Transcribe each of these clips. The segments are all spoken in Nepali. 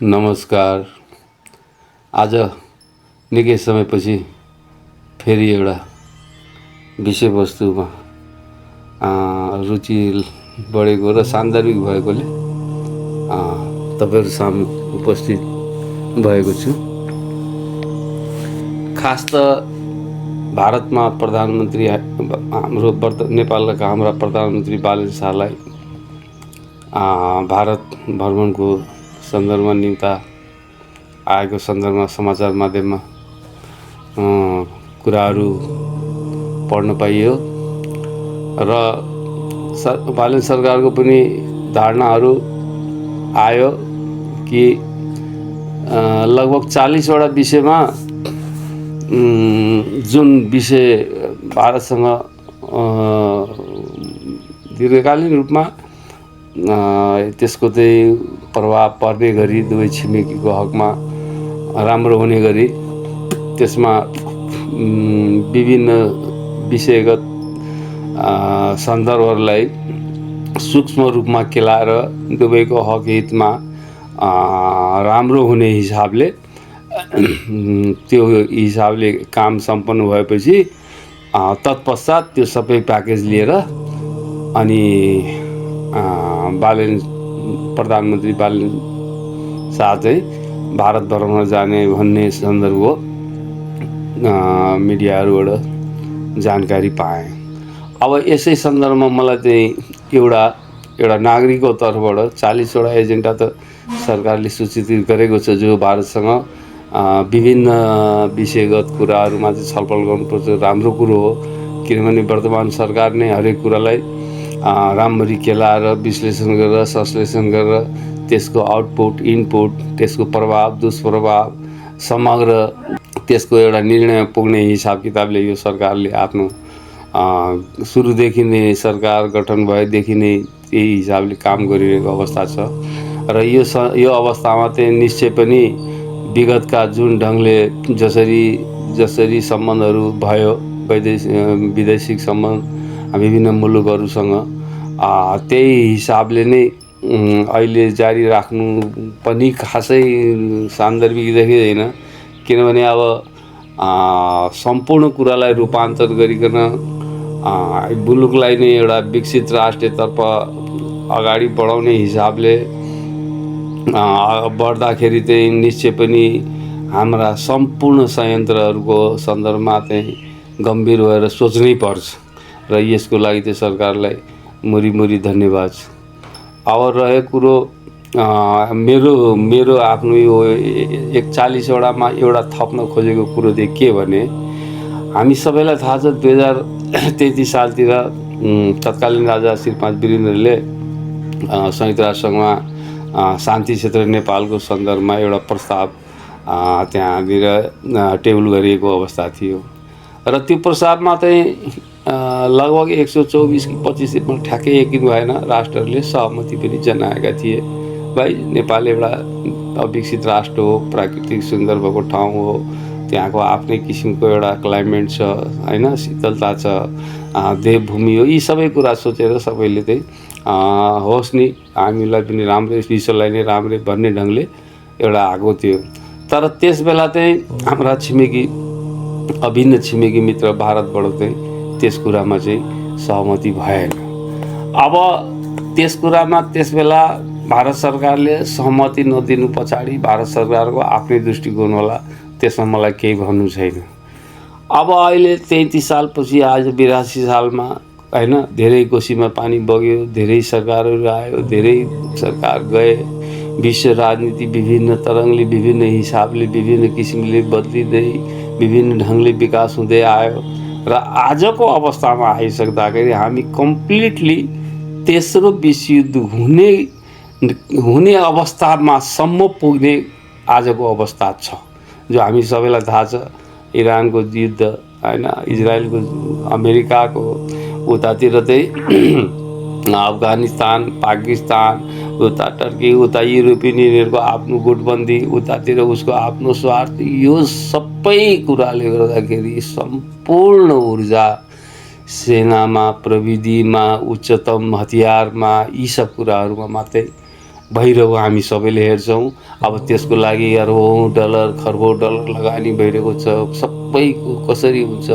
नमस्कार। आज निकै समयपछि फेरि एउटा विषयवस्तुमा रुचि बढेको र सान्दर्भिक भएकोले तपाईँहरू सामु उपस्थित भएको छु। खास त भारतमा प्रधानमन्त्री हाम्रो नेपालका हाम्रा प्रधानमन्त्री बालन शाहलाई भारत भ्रमणको सन्दर्भमा निम्ता आएको सन्दर्भमा समाचार माध्यममा कुराहरू पढ्न पाइयो र बालन सरकारको पनि धारणाहरू आयो कि लगभग 40वटा विषयमा जुन विषय भारतसँग दीर्घकालीन रूपमा त्यसको चाहिँ प्रभाव पर्ने गरी दुवै छिमेकीको हकमा राम्रो हुने गरी त्यसमा विभिन्न विषयगत सन्दर्भहरूलाई सूक्ष्म रूपमा केलाएर दुवैको हक हितमा राम्रो हुने हिसाबले त्यो हिसाबले काम सम्पन्न भएपछि तत्पश्चात त्यो सबै प्याकेज लिएर अनि प्रधानमन्त्री बालन शाह चाहिँ भारत भ्रमण जाने भन्ने सन्दर्भको मिडियाहरूबाट जानकारी पाएँ। अब यसै सन्दर्भमा मलाई चाहिँ एउटा नागरिकको तर्फबाट 40वटा एजेन्डा त सरकारले सूचित गरेको छ, जो भारतसँग विभिन्न विषयगत कुराहरूमा चाहिँ छलफल गर्नुपर्छ। राम्रो कुरो हो, किनभने वर्तमान सरकार नै हरेक कुरालाई राम्ररी केलाएर विश्लेषण गरेर संश्लेषण गरेर त्यसको आउटपुट इनपुट, त्यसको प्रभाव दुष्प्रभाव समग्र त्यसको एउटा निर्णय पुग्ने हिसाब किताबले यो सरकारले आफ्नो सुरुदेखि नै सरकार गठन भएदेखि नै त्यही हिसाबले काम गरिरहेको अवस्था छ। र यो अवस्थामा चाहिँ निश्चय पनि विगतका जुन ढङ्गले जसरी सम्बन्धहरू भयो वैदेशिक सम्बन्ध विभिन्न मुलुकहरूसँग त्यही हिसाबले नै अहिले जारी राख्नु पनि खासै सान्दर्भिक देखिँदैन, किनभने अब सम्पूर्ण कुरालाई रूपान्तर गरिकन मुलुकलाई नै एउटा विकसित राष्ट्रतर्फ अगाडि बढाउने हिसाबले बढ्दाखेरि चाहिँ निश्चय पनि हाम्रा सम्पूर्ण संयन्त्रहरूको सन्दर्भमा चाहिँ गम्भीर भएर सोच्नै पर्छ र यसको लागि चाहिँ सरकारलाई मुरी धन्यवाद छ। अब रहेको कुरो मेरो आफ्नो यो 41वटामा एउटा थप्न खोजेको कुरो चाहिँ के भने, हामी सबैलाई थाहा छ 2033 सालतिर तत्कालीन राजा श्री 5 वीरेन्द्रले संयुक्त राष्ट्रसङ्घमा शान्ति क्षेत्र नेपालको सन्दर्भमा एउटा प्रस्ताव त्यहाँनिर टेबल गरिएको अवस्था थियो र त्यो प्रस्तावमा चाहिँ लगभग 124 कि 25 ठ्याक्कै यकिन भएन, राष्ट्रहरूले सहमति पनि जनाएका थिए। भाइ नेपाल एउटा अविकसित राष्ट्र हो, प्राकृतिक सुन्दर भएको ठाउँ हो, त्यहाँको आफ्नै किसिमको एउटा क्लाइमेट छ हैन, शीतलता छ, देवभूमि हो। यी सबै कुरा सोचेर सबैले चाहिँ होस् नि हामीलाई पनि राम्रै विश्वलाई नै राम्रै भन्ने ढङ्गले एउटा आएको थियो। तर त्यस बेला चाहिँ हाम्रा अभिन्न छिमेकी मित्र भारतबाट चाहिँ त्यस कुरामा चाहिँ सहमति भएन। अब त्यस कुरामा त्यस बेला भारत सरकारले सहमति नदिनु पछाडि भारत सरकारको आफ्नै दृष्टिकोण होला, त्यसमा मलाई केही भन्नु छैन। अब अहिले 33 सालपछि आज 82 सालमा हैन, धेरै कोसीमा पानी बग्यो, धेरै सरकारहरू आयो, धेरै सरकार गए, विश्व राजनीति विभिन्न तरङ्गले विभिन्न हिसाबले विभिन्न किसिमले बदलिँदै विभिन्न ढङ्गले विकास हुँदै आयो र आजको अवस्थामा आइसक्दाखेरि हामी कम्प्लिटली तेस्रो विश्वयुद्ध हुने अवस्थामा सम्म पुग्ने आजको अवस्था छ, जो हामी सबैलाई थाहा छ। इरानको युद्ध हैन, इजरायलको, अमेरिकाको, उतातिर चाहिँ अफगानिस्तान, पाकिस्तान, उता टर्की, उता युरोपियन युनियनको आफ्नो गुटबन्दी, उतातिर उसको आफ्नो स्वार्थ, यो सबै कुराले गर्दाखेरि सम्पूर्ण ऊर्जा सेनामा, प्रविधिमा, उच्चतम हतियारमा, यी सब कुराहरूमा मात्रै भइरहेको हामी सबैले हेर्छौँ। अब त्यसको लागि अरबौँ डलर खरबौँ डलर लगानी भइरहेको छ। सबैको कसरी हुन्छ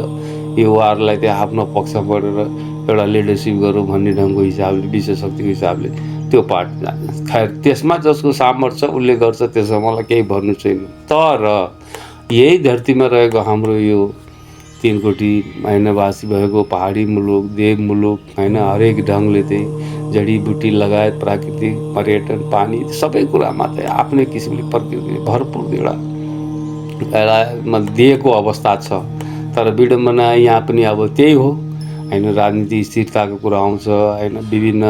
यो वारलाई चाहिँ आफ्नो पक्षमा बढेर एउटा लिडरसिप गरौँ भन्ने ढङ्गको हिसाबले विश्वशक्तिको हिसाबले त्यो पार्ट खैर त्यसमा जसको सामर्थ्य छ उसले गर्छ, त्यसमा मलाई केही भन्नु छैन। तर यही धरतीमा रहेको हाम्रो यो 3 कोटी महिनावासी भएको पहाडी मुलुक, देव मुलुक होइन, हरेक ढङ्गले चाहिँ जडीबुटी लगायत प्राकृतिक पर्यटन पानी सबै कुरामा चाहिँ आफ्नै किसिमले प्रकृतिले भरपुर एउटा दिएको अवस्था छ। तर विडम्बना यहाँ पनि अब त्यही हो होइन, राजनीति स्थिरताको कुरा आउँछ होइन, विभिन्न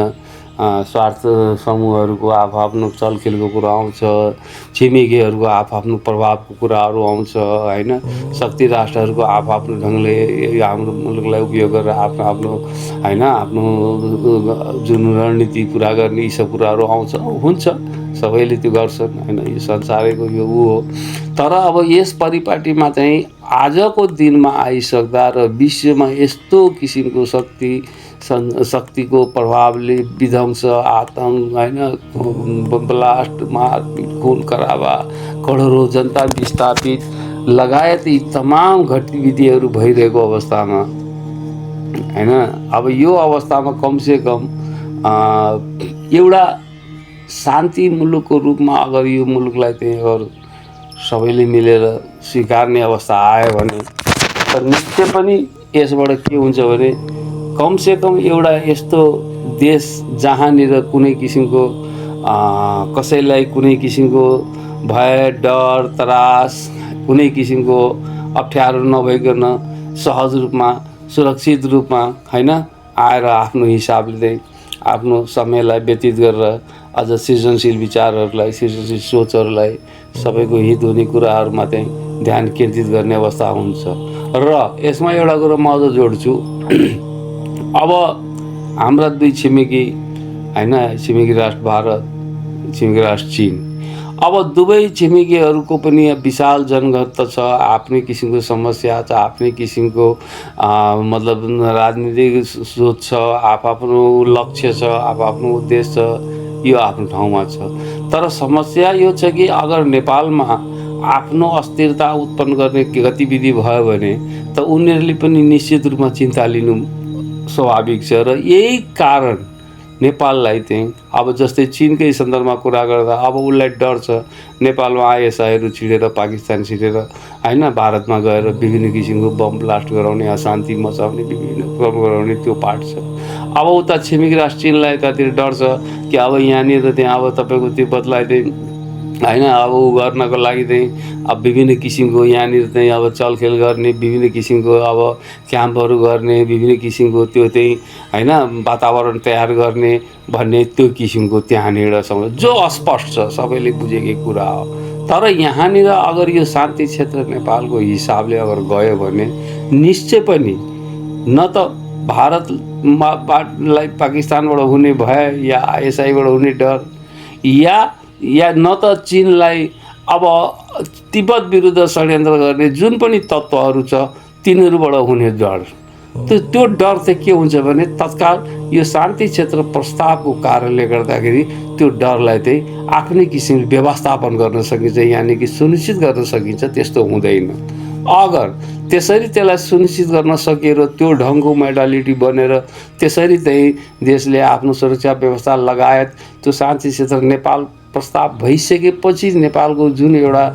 स्वार्थ समूहहरूको आफ्नो चलखेलको कुरा आउँछ, छिमेकीहरूको आफ्नो प्रभावको कुराहरू आउँछ होइन, शक्ति राष्ट्रहरूको आफ्नो ढङ्गले हाम्रो मुलुकलाई उपयोग गरेर आफ्नो होइन आफ्नो जुन रणनीति पुरा गर्ने यी सब कुराहरू आउँछ, हुन्छ सबैले त्यो गर्छन् होइन, यो संसारैको यो ऊ हो। तर अब यस परिपाटीमा चाहिँ आजको दिनमा आइसक्दा र विश्वमा यस्तो किसिमको शक्तिको प्रभावले विध्वंस, आतङ्क होइन, ब्लास्ट, मारपिट, खुन खराबा, करोडौँ जनता विस्थापित लगायत यी तमाम गतिविधिहरू भइरहेको अवस्थामा होइन, अब यो अवस्थामा कमसेकम एउटा शान्ति मुलुकको रूपमा अगर यो मुलुकलाई चाहिँ अगर सबैले मिलेर स्वीकार्ने अवस्था आयो भने तर निश्चय पनि यसबाट के हुन्छ भने कमसेकम एउटा यस्तो देश जहाँनिर कुनै किसिमको कसैलाई कुनै किसिमको भय, डर, त्रास, कुनै किसिमको अप्ठ्यारो नभइकन सहज रूपमा सुरक्षित रूपमा होइन आएर आफ्नो हिसाबले चाहिँ आफ्नो समयलाई व्यतीत गरेर अझ सृजनशील विचारहरूलाई, सृजनशील सोचहरूलाई, सबैको हित हुने कुराहरूमा चाहिँ ध्यान केन्द्रित गर्ने अवस्था हुन्छ। र यसमा एउटा कुरो म अझ जोड्छु, अब हाम्रा दुई छिमेकी होइन, छिमेकी राष्ट्र भारत, छिमेकी राष्ट्र चीन, अब दुवै छिमेकीहरूको पनि विशाल जनघनत्व छ, आफ्नै किसिमको समस्या छ, आफ्नै किसिमको मतलब राजनीतिक सोच छ, आफ्नो लक्ष्य छ, आफ्नो उद्देश्य छ, यो आफ्नो ठाउँमा छ। तर समस्या यो छ कि अगर नेपालमा आफ्नो अस्थिरता उत्पन्न गर्ने गतिविधि भयो भने त उनीहरूले पनि निश्चित रूपमा चिन्ता लिनु स्वाभाविक छ। र यही कारण नेपाललाई चाहिँ अब जस्तै चीनकै सन्दर्भमा कुरा गर्दा अब उसलाई डर छ नेपालमा आइएसआईहरू छिरेर, पाकिस्तान छिरेर होइन, भारतमा गएर विभिन्न किसिमको बम ब्लास्ट गराउने, अशान्ति मचाउने, विभिन्न क्रम गराउने त्यो पार्ट छ। अब उता छिमेकी राष्ट्र चीनलाई यतातिर डर छ कि अब यहाँनिर त्यहाँ अब तपाईँको तिब्बतलाई चाहिँ होइन अब ऊ गर्नको लागि चाहिँ अब विभिन्न किसिमको यहाँनिर चाहिँ अब चलखेल गर्ने, विभिन्न किसिमको अब क्याम्पहरू गर्ने, विभिन्न किसिमको त्यो चाहिँ होइन वातावरण तयार गर्ने भन्ने त्यो किसिमको त्यहाँनिर जो अस्पष्ट छ, सबैले बुझेकै कुरा हो। तर यहाँनिर अगर यो शान्ति क्षेत्र नेपालको हिसाबले अगर गयो भने निश्चय पनि न त भारतलाई पाकिस्तानबाट हुने भय या आइएसआईबाट हुने डर या न त चीनलाई अब तिब्बत विरुद्ध षड्यन्त्र गर्ने जुन पनि तत्त्वहरू छ तिनीहरूबाट हुने डर, त्यो डर चाहिँ के हुन्छ भने तत्काल यो शान्ति क्षेत्र प्रस्तावको कारणले गर्दाखेरि त्यो डरलाई चाहिँ आफ्नै किसिमले व्यवस्थापन गर्न सकिन्छ, यानि कि सुनिश्चित गर्न सकिन्छ। त्यस्तो हुँदैन। अगर त्यसरी त्यसलाई सुनिश्चित गर्न सकेर त्यो ढङ्गको मोडालिटी बनेर त्यसरी चाहिँ देशले आफ्नो सुरक्षा व्यवस्था लगायत त्यो शान्ति क्षेत्र नेपाल प्रस्ताव भइसकेपछि नेपालको जुन एउटा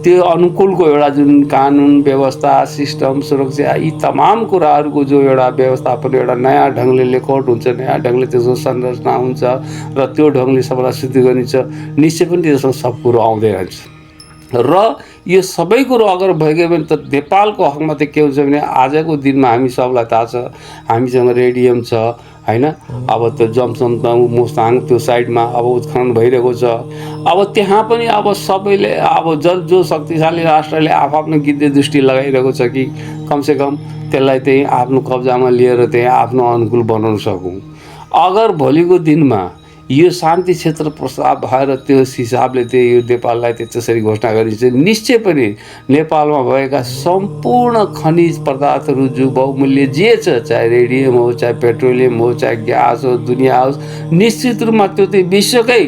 त्यो अनुकूलको एउटा जुन कानुन व्यवस्था, सिस्टम, सुरक्षा, यी तमाम कुराहरूको जो एउटा व्यवस्थापन एउटा नयाँ ढङ्गले लेखौट हुन्छ, नयाँ ढङ्गले त्यसको संरचना हुन्छ र त्यो ढङ्गले सबैलाई सिद्ध गरिन्छ, निश्चय पनि त्यसमा सब कुरो आउँदै रहन्छ। र यो सबै कुरो अगर भइगयो भने त नेपालको हकमा त के हुन्छ भने आजको दिनमा हामी सबलाई थाहा छ, हामीसँग रेडियम छ होइन, अब त्यो जमसम मुस्ताङ त्यो साइडमा अब उत्खनन भइरहेको छ। अब त्यहाँ पनि अब सबैले अब जो शक्तिशाली राष्ट्रले आफ्नो गिद्धे दृष्टि लगाइरहेको छ कि कमसेकम त्यसलाई चाहिँ आफ्नो कब्जामा लिएर चाहिँ आफ्नो अनुकूल बनाउन सकौँ। अगर भोलिको दिनमा यो शान्ति क्षेत्र प्रस्ताव भएर त्यो हिसाबले चाहिँ यो नेपाललाई त्यसरी घोषणा गरिन्छ, निश्चय पनि नेपालमा भएका सम्पूर्ण खनिज पदार्थहरू जो बहुमूल्य जे छ, चाहे रेडियम हो, चाहे पेट्रोलियम हो, चाहे ग्यास हो, दुनियाँ होस्, निश्चित रूपमा त्यो चाहिँ विश्वकै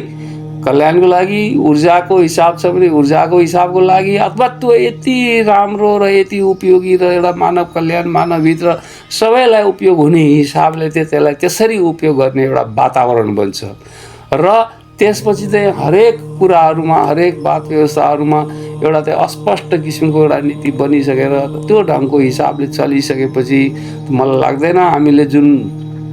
कल्याणको लागि ऊर्जाको हिसाब छ भने ऊर्जाको हिसाबको लागि अथवा त्यो यति राम्रो र यति उपयोगी र एउटा मानव कल्याण मानव हित र सबैलाई उपयोग हुने हिसाबले त्यसलाई त्यसरी उपयोग गर्ने एउटा वातावरण बन्छ र त्यसपछि चाहिँ हरेक कुराहरूमा हरेक बात व्यवस्थाहरूमा एउटा चाहिँ अस्पष्ट किसिमको एउटा नीति बनिसकेर त्यो ढङ्गको हिसाबले चलिसकेपछि मलाई लाग्दैन हामीले जुन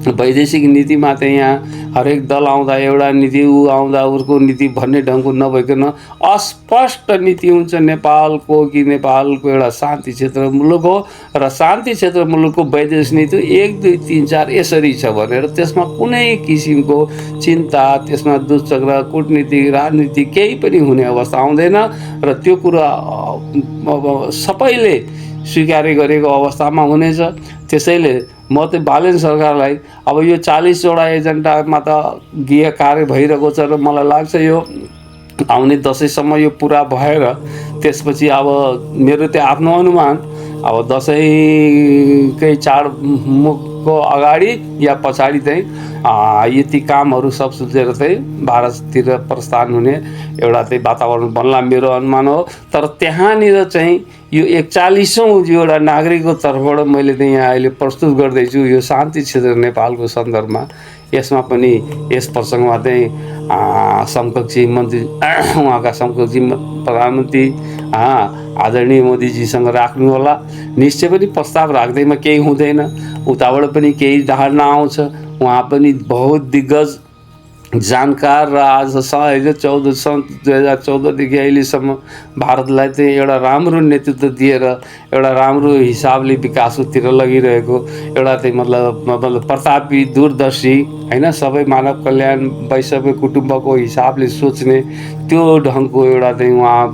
वैदेशिक नीतिमा चाहिँ यहाँ हरेक दल आउँदा एउटा नीति ऊ आउँदा उसको नीति भन्ने ढङ्गको नभइकन अस्पष्ट नीति हुन्छ नेपालको कि नेपालको एउटा शान्ति क्षेत्र मुलुक हो र शान्ति क्षेत्र मुलुकको वैदेशिक नीति 1 2 3 4 यसरी छ भनेर त्यसमा कुनै किसिमको चिन्ता त्यसमा दुश्चक्र कूटनीति राजनीति केही पनि हुने अवस्था आउँदैन र त्यो कुरा अब सबैले स्वीकार गरेको अवस्थामा हुनेछ। त्यसैले म चाहिँ बालेन सरकारलाई अब यो 40 वटा एजेन्डामा त गृह कार्य भइरहेको छ र मलाई लाग्छ यो आउने दसैँसम्म यो पुरा भएर त्यसपछि अब मेरो त्यो आफ्नो अनुमान अब दसैँकै चाडमुखको अगाडि या पछाडि चाहिँ यति कामहरू सब सुझेर चाहिँ भारततिर प्रस्थान हुने एउटा चाहिँ वातावरण बन्ला मेरो अनुमान हो। तर त्यहाँनिर चाहिँ यो 41औं एउटा नागरिकको तर्फबाट मैले चाहिँ यहाँ अहिले प्रस्तुत गर्दैछु यो शान्ति क्षेत्र नेपालको सन्दर्भमा यसमा पनि यस प्रसङ्गमा चाहिँ समकक्षी मन्त्री उहाँका समकक्षी प्रधानमन्त्री आदरणीय मोदीजीसँग राख्नु होला। निश्चय पनि प्रस्ताव राख्दैमा केही हुँदैन, उताबाट पनि केही धारणा आउँछ। उहाँ पनि बहुत दिग्गज जानकार र आज 2014देखि अहिलेसम्म भारतलाई चाहिँ एउटा राम्रो नेतृत्व दिएर एउटा राम्रो हिसाबले विकासतिर लगिरहेको एउटा चाहिँ मतलब प्रतापी दूरदर्शी हैन सबै मानव कल्याण वैश्विक कुटुम्बको हिसाबले सोच्ने त्यो ढङ्गको एउटा चाहिँ उहाँ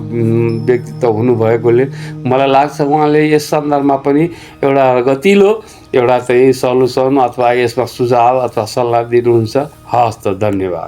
व्यक्तित्व हुनुभएकोले मलाई लाग्छ उहाँले यस सन्दर्भमा पनि एउटा गतिलो एउटा चाहिँ सल्युसन अथवा यसमा सुझाव अथवा सल्लाह दिनुहुन्छ। हस् त, धन्यवाद।